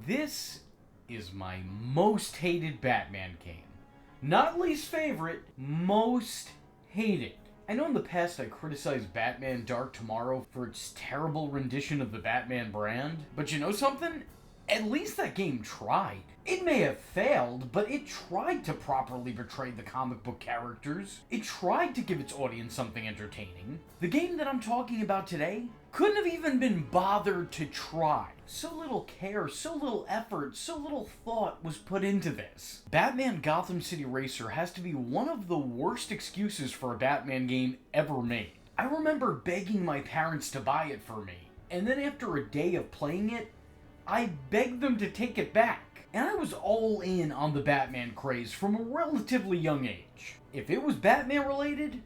This is my most hated Batman game. Not least favorite, most hated. I know in the past I criticized Batman Dark Tomorrow for its terrible rendition of the Batman brand, but you know something? At least that game tried. It may have failed, but it tried to properly portray the comic book characters. It tried to give its audience something entertaining. The game that I'm talking about today couldn't have even been bothered to try. So little care, so little effort, so little thought was put into this. Batman Gotham City Racer has to be one of the worst excuses for a Batman game ever made. I remember begging my parents to buy it for me, and then after a day of playing it, I begged them to take it back. And I was all in on the Batman craze from a relatively young age. If it was Batman related,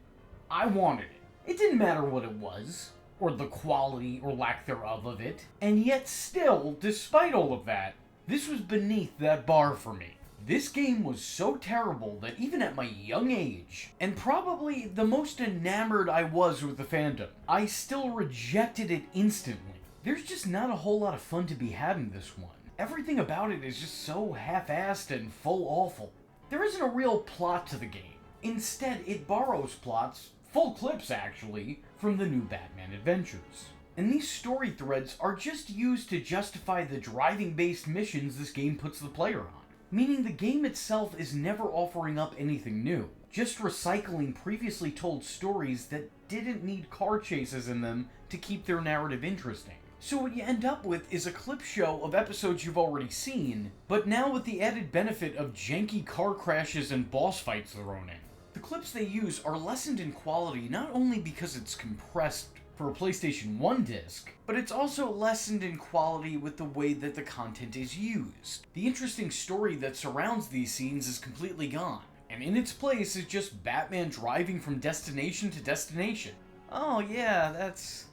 I wanted it. It didn't matter what it was, or the quality or lack thereof of it, and yet still, despite all of that, this was beneath that bar for me. This game was so terrible that even at my young age, and probably the most enamored I was with the fandom, I still rejected it instantly. There's just not a whole lot of fun to be had in this one. Everything about it is just so half-assed and full awful. There isn't a real plot to the game. Instead, it borrows plots, full clips actually, from the new Batman adventures. And these story threads are just used to justify the driving-based missions this game puts the player on. Meaning the game itself is never offering up anything new, just recycling previously told stories that didn't need car chases in them to keep their narrative interesting. So what you end up with is a clip show of episodes you've already seen, but now with the added benefit of janky car crashes and boss fights thrown in. The clips they use are lessened in quality not only because it's compressed for a PlayStation 1 disc, but it's also lessened in quality with the way that the content is used. The interesting story that surrounds these scenes is completely gone, and in its place is just Batman driving from destination to destination. Oh yeah, that's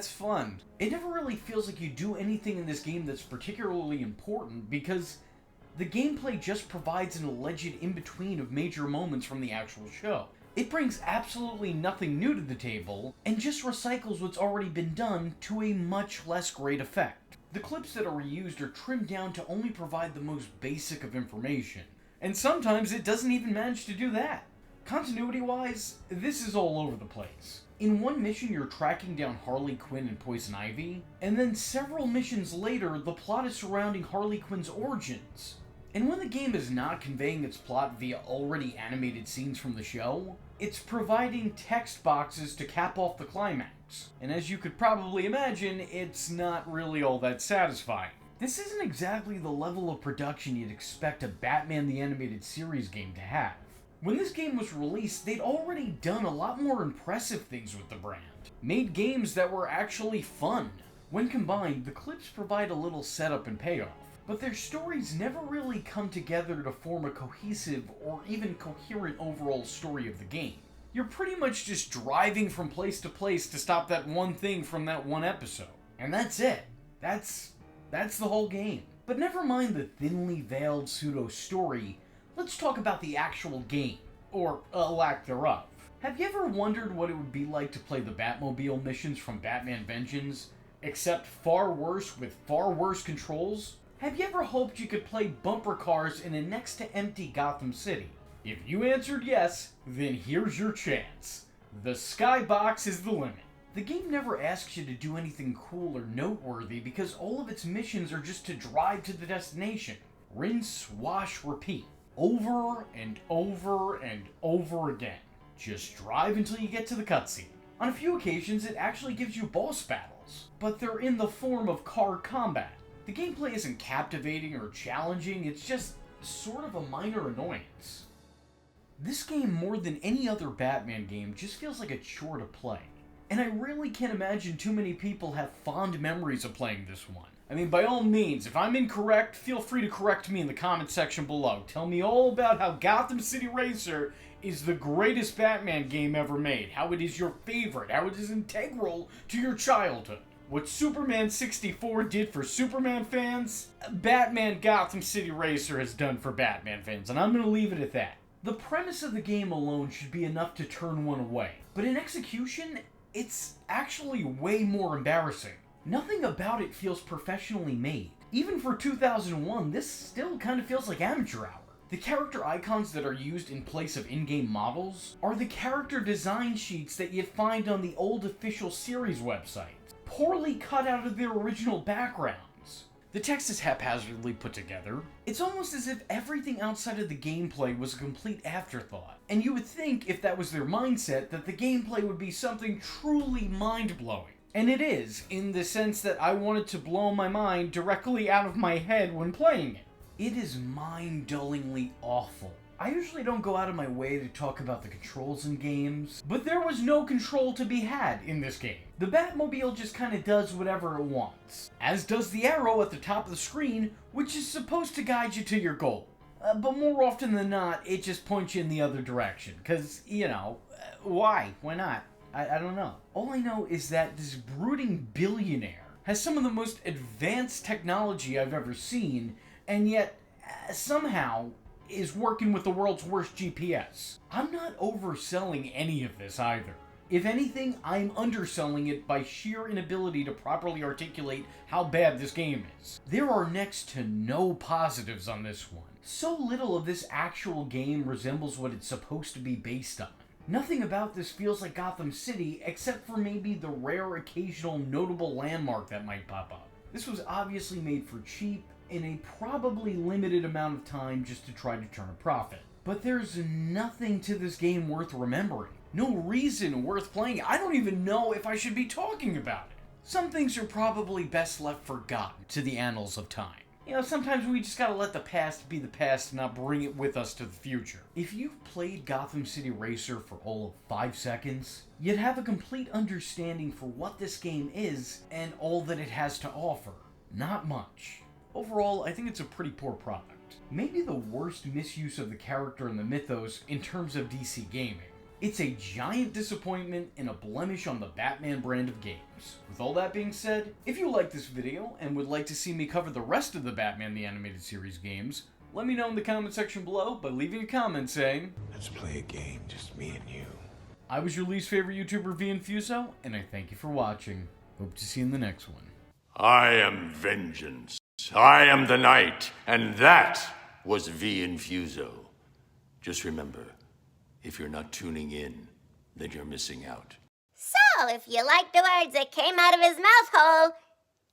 fun. It never really feels like you do anything in this game that's particularly important because the gameplay just provides an alleged in-between of major moments from the actual show. It brings absolutely nothing new to the table and just recycles what's already been done to a much less great effect. The clips that are reused are trimmed down to only provide the most basic of information, and sometimes it doesn't even manage to do that. Continuity-wise, this is all over the place. In one mission, you're tracking down Harley Quinn and Poison Ivy, and then several missions later, the plot is surrounding Harley Quinn's origins. And when the game is not conveying its plot via already animated scenes from the show, it's providing text boxes to cap off the climax. And as you could probably imagine, it's not really all that satisfying. This isn't exactly the level of production you'd expect a Batman the Animated Series game to have. When this game was released, they'd already done a lot more impressive things with the brand. Made games that were actually fun. When combined, the clips provide a little setup and payoff, but their stories never really come together to form a cohesive or even coherent overall story of the game. You're pretty much just driving from place to place to stop that one thing from that one episode. And that's it. That's the whole game. But never mind the thinly veiled pseudo-story, let's talk about the actual game, or a lack thereof. Have you ever wondered what it would be like to play the Batmobile missions from Batman Vengeance, except far worse with far worse controls? Have you ever hoped you could play bumper cars in a next-to-empty Gotham City? If you answered yes, then here's your chance. The skybox is the limit. The game never asks you to do anything cool or noteworthy because all of its missions are just to drive to the destination. Rinse, wash, repeat. Over and over and over again. Just drive until you get to the cutscene. On a few occasions, it actually gives you boss battles, but they're in the form of car combat. The gameplay isn't captivating or challenging, it's just sort of a minor annoyance. This game, more than any other Batman game, just feels like a chore to play. And I really can't imagine too many people have fond memories of playing this one. I mean, by all means, if I'm incorrect, feel free to correct me in the comment section below. Tell me all about how Gotham City Racer is the greatest Batman game ever made, how it is your favorite, how it is integral to your childhood. What Superman 64 did for Superman fans, Batman Gotham City Racer has done for Batman fans, and I'm going to leave it at that. The premise of the game alone should be enough to turn one away, but in execution, it's actually way more embarrassing. Nothing about it feels professionally made. Even for 2001, this still kind of feels like amateur hour. The character icons that are used in place of in-game models are the character design sheets that you'd find on the old official series websites, poorly cut out of their original backgrounds. The text is haphazardly put together. It's almost as if everything outside of the gameplay was a complete afterthought, and you would think if that was their mindset that the gameplay would be something truly mind-blowing. And it is, in the sense that I wanted to blow my mind directly out of my head when playing it. It is mind-dullingly awful. I usually don't go out of my way to talk about the controls in games, but there was no control to be had in this game. The Batmobile just kind of does whatever it wants, as does the arrow at the top of the screen, which is supposed to guide you to your goal. But more often than not, it just points you in the other direction, because, why? Why not? I don't know. All I know is that this brooding billionaire has some of the most advanced technology I've ever seen, and yet, somehow, is working with the world's worst GPS. I'm not overselling any of this either. If anything, I'm underselling it by sheer inability to properly articulate how bad this game is. There are next to no positives on this one. So little of this actual game resembles what it's supposed to be based on. Nothing about this feels like Gotham City, except for maybe the rare occasional notable landmark that might pop up. This was obviously made for cheap, in a probably limited amount of time just to try to turn a profit. But there's nothing to this game worth remembering. No reason worth playing. I don't even know if I should be talking about it. Some things are probably best left forgotten to the annals of time. Sometimes we just gotta let the past be the past and not bring it with us to the future. If you've played Gotham City Racer for all of 5 seconds, you'd have a complete understanding for what this game is and all that it has to offer. Not much. Overall, I think it's a pretty poor product. Maybe the worst misuse of the character and the mythos in terms of DC gaming. It's a giant disappointment and a blemish on the Batman brand of games. With all that being said, if you like this video and would like to see me cover the rest of the Batman the Animated Series games, let me know in the comment section below by leaving a comment saying, "Let's play a game, just me and you." I was your least favorite YouTuber, Infuso, and I thank you for watching. Hope to see you in the next one. I am vengeance. I am the Knight, and that was Infuso. Just remember, if you're not tuning in, then you're missing out. So, if you like the words that came out of his mouth hole,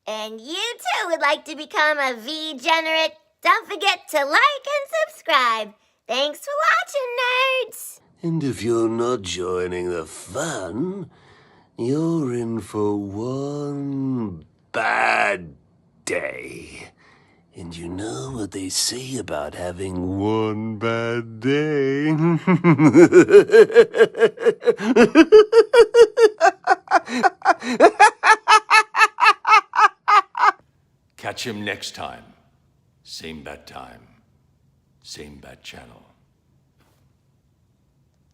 and you too would like to become a V-generate, don't forget to like and subscribe. Thanks for watching, nerds! And if you're not joining the fun, you're in for one bad day. And you know what they say about having one bad day? Catch him next time. Same bat time. Same bat channel.